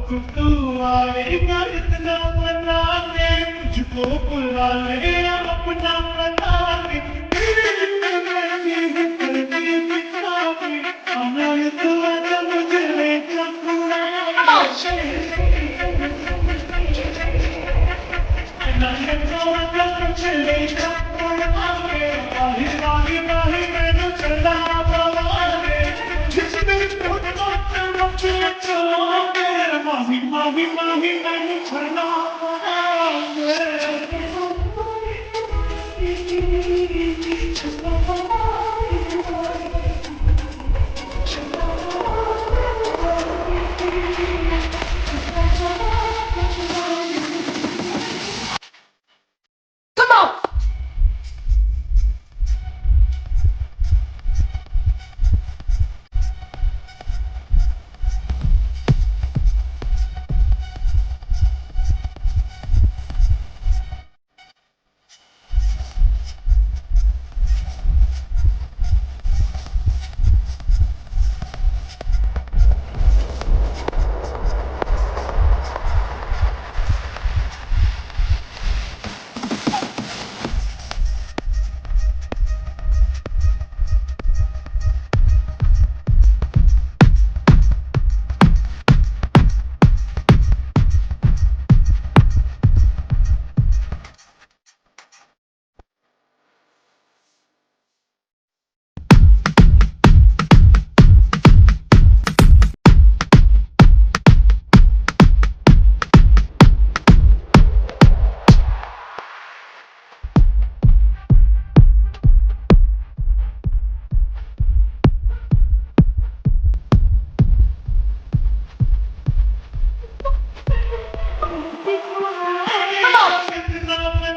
अब तू आएगा इतना मना ले मुझको बुला ले अपना बना ले तेरे जिंदगी करती बितावी आना है तो आजा मुझे ले जा आना है तो आजा मुझे ले जा माही माही माही मैनू चला बवाले जिसने फोटो मुझे चोगे माही माही माही मैनू चला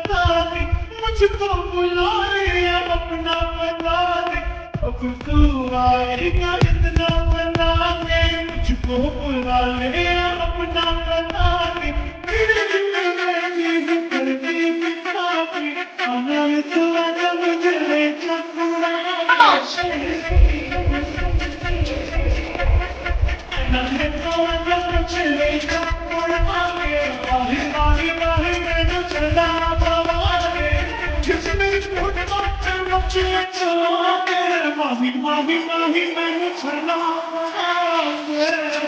मुझको बुला ले अपना बना ले अब तू आएगा इतना मना ले मुझको बुला ले अपना बना ले तेरे जिंदगी करती बितावी आना है तो आजा मुझे ले जा आना है तो आजा मुझे ले जा माही माही माही मैनू चला Mommy, mommy, mommy, mommy, turn on.